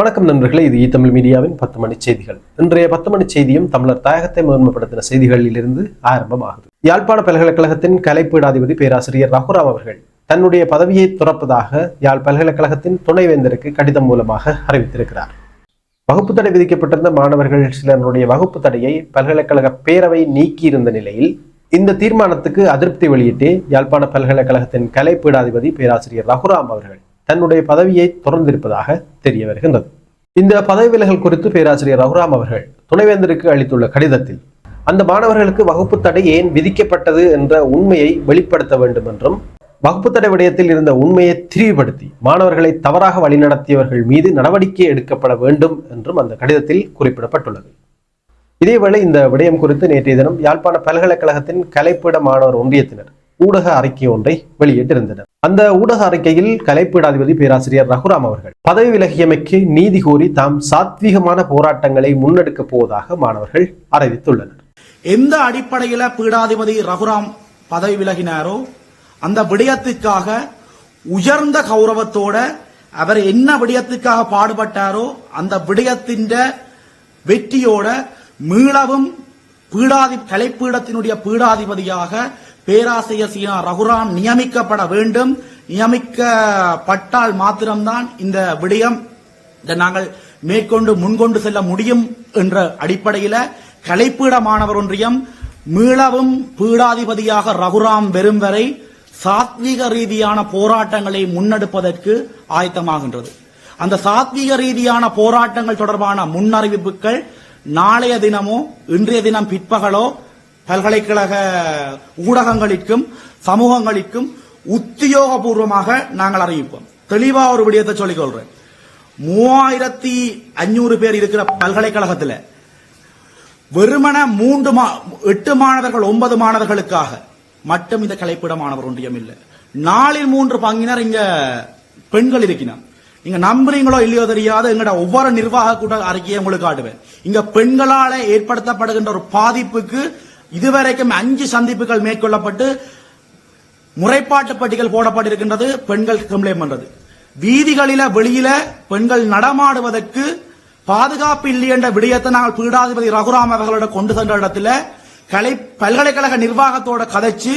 வணக்கம் நண்பர்களே, இது தமிழ் மீடியாவின் 10 மணி செய்திகள். இன்றைய 10 மணி செய்தியும் தமிழர் தாயகத்தை முதன்மைப்படுத்தின செய்திகளிலிருந்து ஆரம்பமாகுது. யாழ்ப்பாண பல்கலைக்கழகத்தின் கலைப்பீடாதிபதி பேராசிரியர் ரகுராம் அவர்கள் தன்னுடைய பதவியை துறப்பதாக யாழ் பல்கலைக்கழகத்தின் துணைவேந்தருக்கு கடிதம் மூலமாக அறிவித்திருக்கிறார். வகுப்பு தடை விதிக்கப்பட்டிருந்த மாணவர்கள் சிலருடைய வகுப்பு தடையை பல்கலைக்கழக பேரவை நீக்கியிருந்த நிலையில் இந்த தீர்மானத்துக்கு அதிருப்தி வெளியிட்டு யாழ்ப்பாண பல்கலைக்கழகத்தின் கலைப்பீடாதிபதி பேராசிரியர் ரகுராம் அவர்கள் தன்னுடைய பதவியை தொடர்ந்திருப்பதாக தெரிய வருகின்றது. இந்த பதவி விலகல் குறித்து பேராசிரியர் ரகுராம் அவர்கள் துணைவேந்தருக்கு அளித்துள்ள கடிதத்தில் அந்த மாணவர்களுக்கு வகுப்பு தடை ஏன் விதிக்கப்பட்டது என்ற உண்மையை வெளிப்படுத்த வேண்டும் என்றும், வகுப்பு தடை விடயத்தில் இருந்த உண்மையை திரிவுபடுத்தி மாணவர்களை தவறாக வழிநடத்தியவர்கள் மீது நடவடிக்கை எடுக்கப்பட வேண்டும் என்றும் அந்த கடிதத்தில் குறிப்பிடப்பட்டுள்ளது. இதேவேளை இந்த விடயம் குறித்து நேற்றைய தினம் யாழ்ப்பாண பல்கலைக்கழகத்தின் கலைப்பீட மாணவர் ஒன்றியத்தினர் ஊடக அறிக்கை ஒன்றை வெளியிட்டிருந்தனர். அந்த ஊடக அறிக்கையில் கலைப்பீடாதிபதி பேராசிரியர் ரகுராம் அவர்கள் பதவி விலகியமைக்கு நீதி கோரி தாம் சாத்வீகமான போராட்டங்களை முன்னெடுக்க போவதாக மாணவர்கள் அறிவித்துள்ளனர். எந்த அடிப்படையில பீடாதிபதி ரகுராம் பதவி விலகினாரோ அந்த விடயத்துக்காக உயர்ந்த கௌரவத்தோட அவர் என்ன விடயத்துக்காக பாடுபட்டாரோ அந்த விடயத்தின் வெற்றியோட மீளவும் கலைப்பீடத்தினுடைய பீடாதிபதியாக பேராசிரியர் சீனா ரகுராம் நியமிக்கப்பட வேண்டும். நியமிக்கப்பட்டால் மாத்திரம்தான் இந்த விடயம் நாங்கள் மேற்கொண்டு முன்கொண்டு செல்ல முடியும் என்ற அடிப்படையில் கலைப்பீட மாணவர் ஒன்றியம் மீளவும் பீடாதிபதியாக ரகுராம் வெறும் வரை சாத்வீக ரீதியான போராட்டங்களை முன்னெடுப்பதற்கு ஆயத்தமாகின்றது. அந்த சாத்வீக ரீதியான போராட்டங்கள் தொடர்பான முன்னறிவிப்புகள் நாளைய தினமோ இன்றைய தினம் பிற்பகலோ பல்கலைக்கழக ஊடகங்களுக்கும் சமூகங்களுக்கும் உத்தியோகபூர்வமாக நாங்கள் அறிவிப்போம். தெளிவா ஒரு விடயத்தை சொல்லிக் கொள்றேன். 3500 பேர் இருக்கிற பல்கலைக்கழகத்தில் வெறுமன 8 மாணவர்கள் 9 மாணவர்களுக்காக மட்டும் இந்த கலைப்பீட மாணவர் ஒன்றியம் இல்லை. 4 பங்கினர் இங்க பெண்கள் இருக்கிறார். நீங்க நம்புறீங்களோ இல்லையோ தெரியாத எங்கட ஒவ்வொரு நிர்வாக கூட்ட அறிக்கையை உங்களுக்கு காட்டுவேன். இங்க பெண்களால ஏற்படுத்தப்படுகின்ற ஒரு பாதிப்புக்கு இதுவரைக்கும் 5 சந்திப்புகள் மேற்கொள்ளப்பட்டு முறைப்பாட்டு பட்டிகள் போடப்பட்டிருக்கின்றது. பெண்கள் கம்ப்ளைண்ட் பண்றது, வீதிகளில வெளியில பெண்கள் நடமாடுவதற்கு பாதுகாப்பு இல்லை என்ற விடயத்தை நாங்கள் பீடாதிபதி ரகுராம் அவர்களோட கொண்டு சென்ற இடத்துல பல்கலைக்கழக நிர்வாகத்தோட கதைச்சு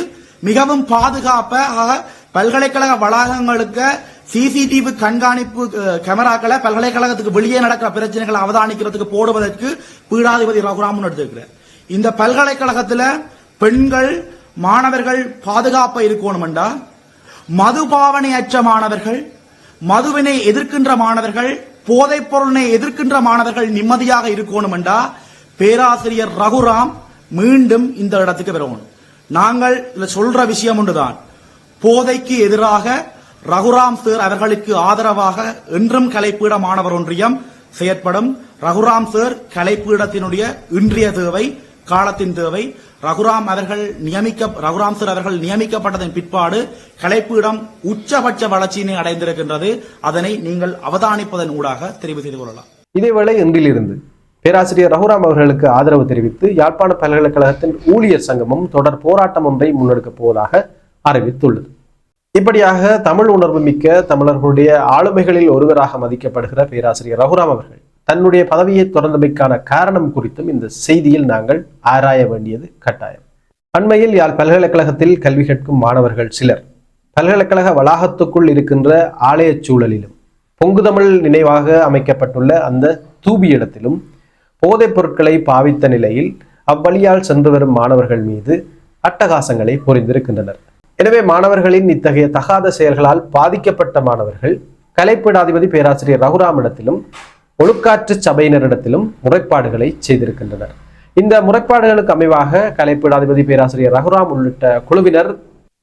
மிகவும் பாதுகாப்பாக பல்கலைக்கழக வளாகங்களுக்கு சிசிடிவி கண்காணிப்பு கேமராக்களை பல்கலைக்கழகத்துக்கு வெளியே நடக்கிற பிரச்சனைகளை அவதானிக்கிறதுக்கு போடுவதற்கு பீடாதிபதி ரகுராம் முன்னெடுத்திருக்கிறார். இந்த பல்கலைக்கழகத்தில் பெண்கள் மாணவர்கள் பாதுகாப்பா இருக்கணும்டா, மதுபாவனையற்ற மாணவர்கள், மதுவினை எதிர்க்கின்ற மாணவர்கள், போதைப் பொருளை எதிர்க்கின்ற மாணவர்கள் நிம்மதியாக இருக்கணும்டா பேராசிரியர் ரகுராம் மீண்டும் இந்த இடத்துக்கு வரணும். நாங்கள் சொல்ற விஷயம் ஒன்றுதான், போதைக்கு எதிராக ரகுராம் சார் அவர்களுக்கு ஆதரவாக என்றும் கலைப்பீட மாணவர் ஒன்றியம் செயற்படும். ரகுராம் சார் கலைப்பீடத்தினுடைய இன்றைய தேவை, காலத்தின் தேவை. ரகுராம் சார் அவர்கள் நியமிக்கப்பட்டதன் பிற்பாடு கலைப்பீடம் உச்சபட்ச வளர்ச்சியினை அடைந்திருக்கின்றது. அதனை நீங்கள் அவதானிப்பதன் ஊடாக தெரிவு செய்து கொள்ளலாம். இதேவேளை இன்றிலிருந்து பேராசிரியர் ரகுராம் அவர்களுக்கு ஆதரவு தெரிவித்து யாழ்ப்பாண பல்கலைக்கழகத்தின் ஊழியர் சங்கமும் தொடர் போராட்டம் ஒன்றை முன்னெடுக்கப் போவதாக அறிவித்துள்ளது. இப்படியாக தமிழ் உணர்வு மிக்க தமிழர்களுடைய ஆளுமைகளில் ஒருவராக மதிக்கப்படுகிற பேராசிரியர் ரகுராம் அவர்கள் தன்னுடைய பதவியை தொடர்ந்தமைக்கான காரணம் குறித்தும் இந்த செய்தியில் நாங்கள் ஆராய வேண்டியது கட்டாயம். அண்மையில் யாழ் பல்கலைக்கழகத்தில் கல்வி கற்கும் மாணவர்கள் சிலர் பல்கலைக்கழக வளாகத்துக்குள் இருக்கின்ற ஆலய சூழலிலும் பொங்குதமிழ் நினைவாக அமைக்கப்பட்டுள்ள அந்த தூபியிடத்திலும் போதைப் பொருட்களை பாவித்த நிலையில் அவ்வழியால் சென்று வரும் மாணவர்கள் மீது அட்டகாசங்களை புரிந்திருக்கின்றனர். எனவே மாணவர்களின் இத்தகைய தகாத செயல்களால் பாதிக்கப்பட்ட மாணவர்கள் கலைப்பீடாதிபதி பேராசிரியர் ரகுராமிடத்திலும் ஒழுக்காற்று சபையினரிடத்திலும் முறைப்பாடுகளை செய்திருக்கின்றனர். இந்த முறைப்பாடுகளுக்கு அமைவாக கலைப்பீடாதிபதி பேராசிரியர் ரகுராம் உள்ளிட்ட குழுவினர்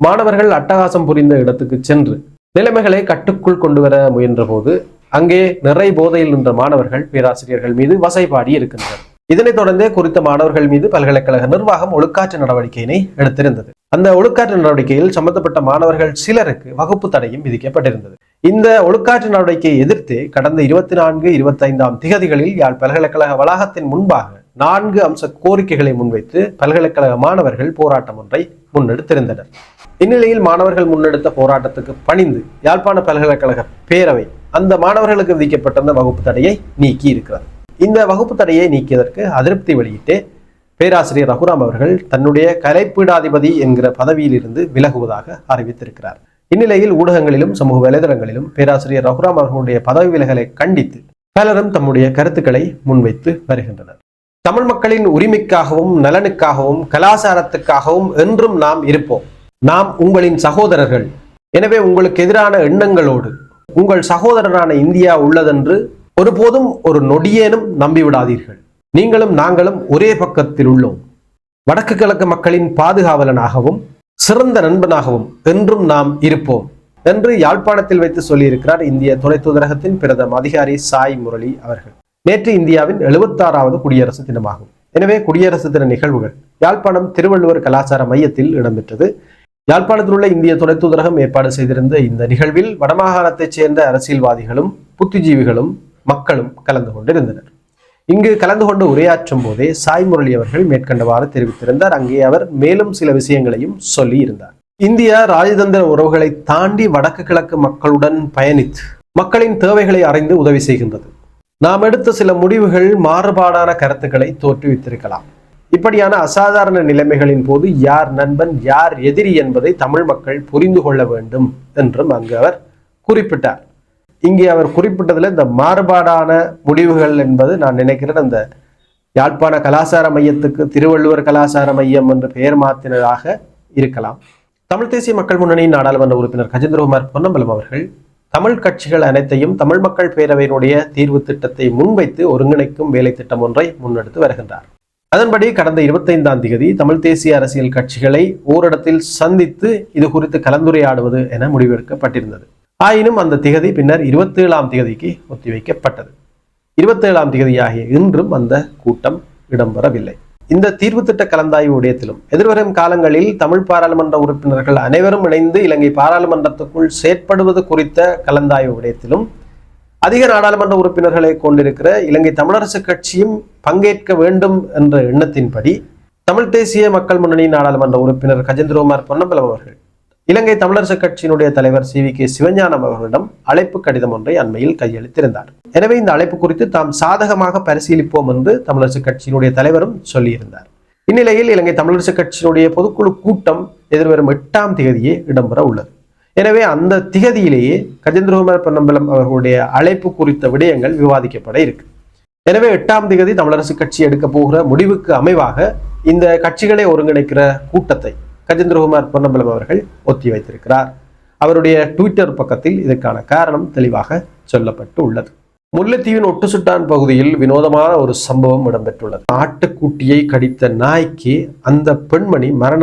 மாணவர்கள் அட்டகாசம் புரிந்த இடத்துக்கு சென்று நிலைமைகளை கட்டுக்குள் கொண்டு வர முயன்ற போது அங்கே நிறை போதையில் நின்ற மாணவர்கள் பேராசிரியர்கள் மீது வசைபாடி இருக்கின்றனர். இதனைத் தொடர்ந்தே குறித்த மாணவர்கள் மீது பல்கலைக்கழக நிர்வாகம் ஒழுக்காற்று நடவடிக்கையினை எடுத்திருந்தது. அந்த ஒழுக்காற்று நடவடிக்கையில் சம்பந்தப்பட்ட மாணவர்கள் சிலருக்கு வகுப்பு தடையும் விதிக்கப்பட்டிருந்தது. இந்த ஒழுக்காற்று நடவடிக்கையை எதிர்த்து கடந்த 24, 25 திகதிகளில் யாழ் பல்கலைக்கழக வளாகத்தின் முன்பாக 4 அம்ச கோரிக்கைகளை முன்வைத்து பல்கலைக்கழக மாணவர்கள் போராட்டம் ஒன்றை முன்னெடுத்திருந்தனர். இந்நிலையில் மாணவர்கள் முன்னெடுத்த போராட்டத்துக்கு பணிந்து யாழ்ப்பாண பல்கலைக்கழக பேரவை அந்த மாணவர்களுக்கு விதிக்கப்பட்டிருந்த வகுப்பு தடையை நீக்கி இருக்கிறார். இந்த வகுப்பு தடையை நீக்கியதற்கு அதிருப்தி வெளியிட்டு பேராசிரியர் ரகுராம் அவர்கள் தன்னுடைய கலைப்பீடாதிபதி என்கிற பதவியில் இருந்து விலகுவதாக அறிவித்திருக்கிறார். இந்நிலையில் ஊடகங்களிலும் சமூக வலைதளங்களிலும் பேராசிரியர் ரகுராம் அவர்களுடைய பதவி விலகலை கண்டித்து பலரும் தம்முடைய கருத்துக்களை முன்வைத்து வருகின்றனர். தமிழ் மக்களின் உரிமைக்காகவும் நலனுக்காகவும் கலாச்சாரத்துக்காகவும் என்றும் நாம் இருப்போம். நாம் உங்களின் சகோதரர்கள். எனவே உங்களுக்கு எதிரான எண்ணங்களோடு உங்கள் சகோதரரான இந்தியா உள்ளதென்று ஒருபோதும் ஒரு நொடியேனும் நம்பிவிடாதீர்கள். நீங்களும் நாங்களும் ஒரே பக்கத்தில் உள்ளோம். வடக்கு கிழக்கு மக்களின் பாதுகாவலனாகவும் சிறந்த நண்பனாகவும் என்றும் நாம் இருப்போம் என்று யாழ்ப்பாணத்தில் வைத்து சொல்லியிருக்கிறார் இந்திய துணை தூதரகத்தின் பிரதம அதிகாரி சாய் முரளி அவர்கள். நேற்று இந்தியாவின் 76வது குடியரசு தினமாகும். எனவே குடியரசு தின நிகழ்வுகள் யாழ்ப்பாணம் திருவள்ளுவர் கலாச்சார மையத்தில் இடம்பெற்றது. யாழ்ப்பாணத்தில் உள்ள இந்திய துணை தூதரகம் ஏற்பாடு செய்திருந்த இந்த நிகழ்வில் வடமாகாணத்தைச் சேர்ந்த அரசியல்வாதிகளும் புத்திஜீவிகளும் மக்களும் கலந்து கொண்டிருந்தனர். இங்கு கலந்து கொண்டு உரையாற்றும் போதே சாய் முரளி அவர்கள் மேற்கண்டவாறு தெரிவித்திருந்தார். அங்கே அவர் மேலும் சில விஷயங்களையும் சொல்லி இருந்தார். இந்தியா ராஜதந்திர உறவுகளை தாண்டி வடக்கு கிழக்கு மக்களுடன் பயணித்து மக்களின் தேவைகளை அறிந்து உதவி செய்கின்றது. நாம் எடுத்த சில முடிவுகள் மாறுபாடான கருத்துக்களை தோற்றுவித்திருக்கலாம். இப்படியான அசாதாரண நிலைமைகளின் போது யார் நண்பன் யார் எதிரி என்பதை தமிழ் மக்கள் புரிந்து கொள்ள வேண்டும் என்றும் அங்கு அவர் குறிப்பிட்டார். இங்கே அவர் குறிப்பிட்டதில் இந்த மாறுபாடான முடிவுகள் என்பது நான் நினைக்கிறேன் அந்த யாழ்ப்பாண கலாச்சார மையத்துக்கு திருவள்ளுவர் கலாச்சார மையம் என்று பெயர் மாற்றினதாக இருக்கலாம். தமிழ் தேசிய மக்கள் முன்னணியின் நாடாளுமன்ற உறுப்பினர் கஜேந்திரகுமார் பொன்னம்பலம் அவர்கள் தமிழ் கட்சிகள் அனைத்தையும் தமிழ் மக்கள் பேரவையினுடைய தீர்வு திட்டத்தை முன்வைத்து ஒருங்கிணைக்கும் வேலை திட்டம் ஒன்றை முன்னெடுத்து வருகின்றார். அதன்படி கடந்த 25ஆம் தேதி தமிழ் தேசிய அரசியல் கட்சிகளை ஓரிடத்தில் சந்தித்து இது குறித்து கலந்துரையாடுவது என முடிவெடுக்கப்பட்டிருந்தது. ஆயினும் அந்த திகதி பின்னர் 27ஆம் தேதிக்கு ஒத்திவைக்கப்பட்டது. 27ஆம் தேதியாகிய இன்றும் அந்த கூட்டம் இடம்பெறவில்லை. இந்த தீர்வு திட்ட கலந்தாய்வு விடயத்திலும் எதிர்வரும் காலங்களில் தமிழ் பாராளுமன்ற உறுப்பினர்கள் அனைவரும் இணைந்து இலங்கை பாராளுமன்றத்துக்குள் செயற்படுவது குறித்த கலந்தாய்வு விடயத்திலும் அதிக நாடாளுமன்ற உறுப்பினர்களை கொண்டிருக்கிற இலங்கை தமிழரசு கட்சியும் பங்கேற்க வேண்டும் என்ற எண்ணத்தின்படி தமிழ் தேசிய மக்கள் முன்னணி நாடாளுமன்ற உறுப்பினர் கஜேந்திரகுமார் பொன்னம்பலம் அவர்கள் இலங்கை தமிழரசு கட்சியினுடைய தலைவர் CVK சிவஞானம் அவர்களிடம் அழைப்பு கடிதம் ஒன்றை அண்மையில் கையளித்திருந்தார். எனவே இந்த அழைப்பு குறித்து தாம் சாதகமாக பரிசீலிப்போம் என்று தமிழரசு கட்சியினுடைய தலைவரும் சொல்லியிருந்தார். இந்நிலையில் இலங்கை தமிழரசு கட்சியினுடைய பொதுக்குழு கூட்டம் எதிர்வரும் 8ஆம் தேதியே இடம்பெற உள்ளது. எனவே அந்த திகதியிலேயே கஜேந்திரகுமார் பொன்னம்பலம் அவர்களுடைய அழைப்பு குறித்த விடயங்கள் விவாதிக்கப்பட இருக்கு. எனவே 8ஆம் தேதி தமிழரசு கட்சி எடுக்க போகிற முடிவுக்கு அமைவாக இந்த கட்சிகளை ஒருங்கிணைக்கிற கூட்டத்தை கஜேந்திரகுமார் பொன்னம்பலம் அவர்கள் ஒத்தி வைத்திருக்கிறார். அவருடைய ட்விட்டர் பக்கத்தில் இதற்கான காரணம் தெளிவாக சொல்லப்பட்டு உள்ளது. முல்லைத்தீவின் ஒட்டுசுட்டான் பகுதியில் வினோதமான ஒரு சம்பவம் இடம்பெற்றுள்ளது. ஆட்டுக்குட்டியை கடித்த நாய்க்கு அந்த பெண்மணி மரண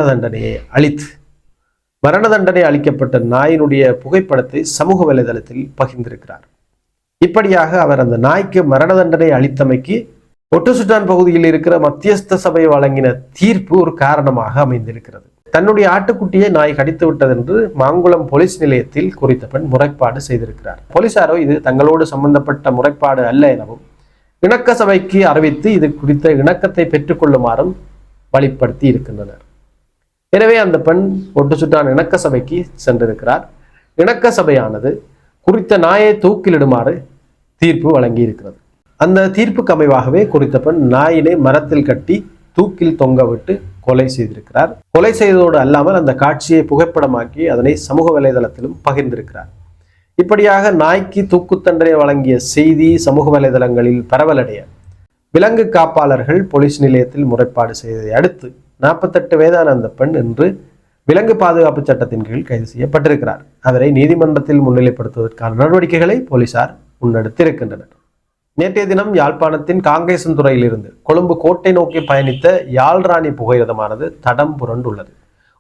தண்டனை அளிக்கப்பட்ட நாயினுடைய புகைப்படத்தை சமூக வலைதளத்தில் பகிர்ந்திருக்கிறார். இப்படியாக அவர் அந்த நாய்க்கு மரண தண்டனை அளித்தமைக்கு ஒட்டுசுட்டான் பகுதியில் இருக்கிற மத்தியஸ்த சபை வழங்கின தீர்ப்பு ஒரு காரணமாக அமைந்திருக்கிறது. தன்னுடைய ஆட்டுக்குட்டியை நாய் கடித்து விட்டது என்று மாங்குளம் போலீஸ் நிலையத்தில் குறித்த பெண் முறைப்பாடு செய்திருக்கிறார். போலீசாரோ இது தங்களோடு சம்பந்தப்பட்ட முறைப்பாடு அல்ல எனவும் இணக்க சபைக்கு அறிவித்து இது குறித்த இணக்கத்தை பெற்றுக்கொள்ளுமாறும் வழிப்படுத்தி இருக்கின்றனர். எனவே அந்த பெண் ஒட்டுசுட்டான் இணக்க சபைக்கு சென்றிருக்கிறார். இணக்க சபையானது குறித்த நாயை தூக்கிலிடுமாறு தீர்ப்பு வழங்கி இருக்கிறது. அந்த தீர்ப்புக்கு அமைவாகவே குறித்த பெண் நாயினை மரத்தில் கட்டி தூக்கில் தொங்க விட்டு கொலை செய்திருக்கிறார். கொலை செய்ததோடு அல்லாமல் அந்த காட்சியை புகைப்படமாக்கி அதனை சமூக வலைதளத்திலும் பகிர்ந்திருக்கிறார். இப்படியாக நாய்க்கு தூக்கு தண்டனை வழங்கிய செய்தி சமூக வலைதளங்களில் பரவலடைய விலங்கு காப்பாளர்கள் போலீஸ் நிலையத்தில் முறைப்பாடு செய்ததை அடுத்து 48 வயதான அந்த பெண் இன்று விலங்கு பாதுகாப்பு சட்டத்தின் கீழ் கைது செய்யப்பட்டிருக்கிறார். அவரை நீதிமன்றத்தில் முன்னிலைப்படுத்துவதற்கான நடவடிக்கைகளை போலீசார் முன்னெடுத்திருக்கின்றனர். நேற்றைய தினம் யாழ்ப்பாணத்தின் காங்கேசன்துறையிலிருந்து கொழும்பு கோட்டை நோக்கி பயணித்த யாழ்ராணி புகையிரதமானது தடம் புரண்டுள்ளது.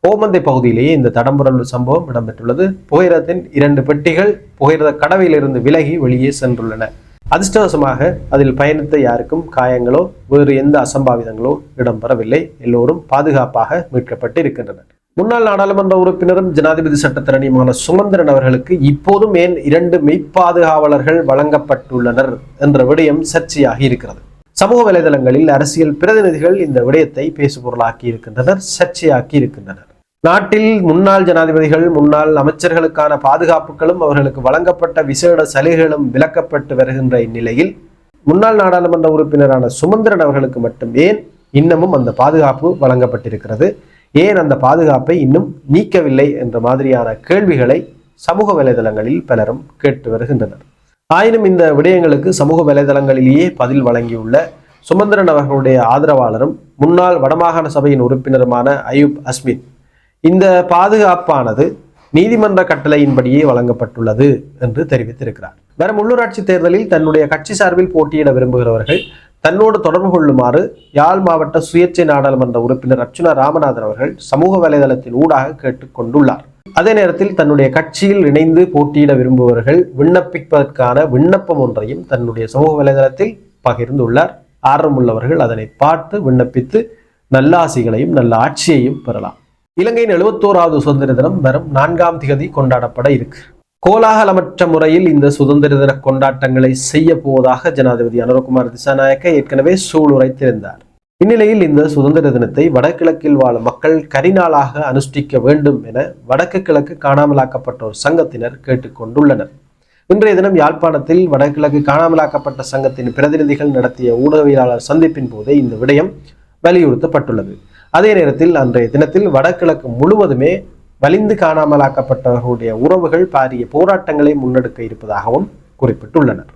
ஓமந்தை பகுதியிலேயே இந்த தடம் புரண்டு சம்பவம் இடம்பெற்றுள்ளது. புகையிரதத்தின் 2 பெட்டிகள் புகையிரத கடவையிலிருந்து விலகி வெளியே சென்றுள்ளன. அதிர்ஷ்டவசமாக அதில் பயணித்த யாருக்கும் காயங்களோ வேறு எந்த அசம்பாவிதங்களோ இடம்பெறவில்லை. எல்லோரும் பாதுகாப்பாக மீட்கப்பட்டு இருக்கின்றனர். முன்னாள் நாடாளுமன்ற உறுப்பினரும் ஜனாதிபதி சட்டத்தரணியுமான சுமந்திரன் அவர்களுக்கு இப்போதும் ஏன் 2 மெய்ப்பாதுகாவலர்கள் வழங்கப்பட்டுள்ளனர் என்ற விடயம் சர்ச்சையாகி இருக்கிறது. சமூக வலைதளங்களில் அரசியல் பிரதிநிதிகள் இந்த விடயத்தை பேசுபொருளாக்கி இருக்கின்றனர், சர்ச்சையாக்கி இருக்கின்றனர். நாட்டில் முன்னாள் ஜனாதிபதிகள் முன்னாள் அமைச்சர்களுக்கான பாதுகாப்புகளும் அவர்களுக்கு வழங்கப்பட்ட விசேட சலுகைகளும் விலக்கப்பட்டு வருகின்ற இந்நிலையில் முன்னாள் நாடாளுமன்ற உறுப்பினரான சுமந்திரன் அவர்களுக்கு மட்டும் ஏன் இன்னமும் அந்த பாதுகாப்பு வழங்கப்பட்டிருக்கிறது, ஏன் அந்த பாதுகாப்பை இன்னும் நீக்கவில்லை என்ற மாதிரியான கேள்விகளை சமூக வலைதளங்களில் பலரும் கேட்டு வருகின்றனர். ஆயினும் இந்த விடயங்களுக்கு சமூக வலைதளங்களிலேயே பதில் வழங்கியுள்ள சுமந்திரன் அவர்களுடைய ஆதரவாளரும் முன்னாள் வடமாகாண சபையின் உறுப்பினருமான அயூப் அஸ்மின் இந்த பாதுகாப்பானது நீதிமன்ற கட்டளையின்படியே வழங்கப்பட்டுள்ளது என்று தெரிவித்திருக்கிறார். வரும் உள்ளூராட்சி தேர்தலில் தன்னுடைய கட்சி சார்பில் போட்டியிட விரும்புகிறவர்கள் தன்னோடு தொடர்பு கொள்ளுமாறு யாழ் மாவட்ட சுயேட்சை நாடாளுமன்ற உறுப்பினர் அர்ச்சுனா ராமநாதன் அவர்கள் சமூக வலைதளத்தின் ஊடாக கேட்டுக்கொண்டுள்ளார். அதே நேரத்தில் தன்னுடைய கட்சியில் இணைந்து போட்டியிட விரும்புபவர்கள் விண்ணப்பிப்பதற்கான விண்ணப்பம் ஒன்றையும் தன்னுடைய சமூக வலைதளத்தில் பகிர்ந்துள்ளார். ஆர்வமுள்ளவர்கள் அதனை பார்த்து விண்ணப்பித்து நல்ல ஆசிகளையும் நல்ல ஆட்சியையும் பெறலாம். இலங்கையின் 71வது சுதந்திர தினம் வரும் 4ஆம் திகதி கொண்டாடப்பட இருக்கு. கோலாகலமற்ற முறையில் இந்த சுதந்திர தின கொண்டாட்டங்களை செய்ய போவதாக ஜனாதிபதி அனுரகுமார் திசாநாயக்க ஏற்கனவே சூளுரைத்திருந்தார். இந்நிலையில் இந்த சுதந்திர தினத்தை வடகிழக்கில் வாழும் மக்கள் கரிநாளாக அனுஷ்டிக்க வேண்டும் என வடக்கு கிழக்கு காணாமலாக்கப்பட்டோர் சங்கத்தினர் கேட்டுக்கொண்டுள்ளனர். இன்றைய தினம் யாழ்ப்பாணத்தில் வடகிழக்கு காணாமலாக்கப்பட்ட சங்கத்தின் பிரதிநிதிகள் நடத்திய ஊடகவியலாளர் சந்திப்பின் போதே இந்த விடயம் வலியுறுத்தப்பட்டுள்ளது. அதே நேரத்தில் அன்றைய தினத்தில் வடகிழக்கு முழுவதுமே வலிந்து காணாமலாக்கப்பட்டவர்களுடைய உறவுகள் பாரிய போராட்டங்களை முன்னெடுக்க இருப்பதாகவும் குறிப்பிட்டுள்ளனர்.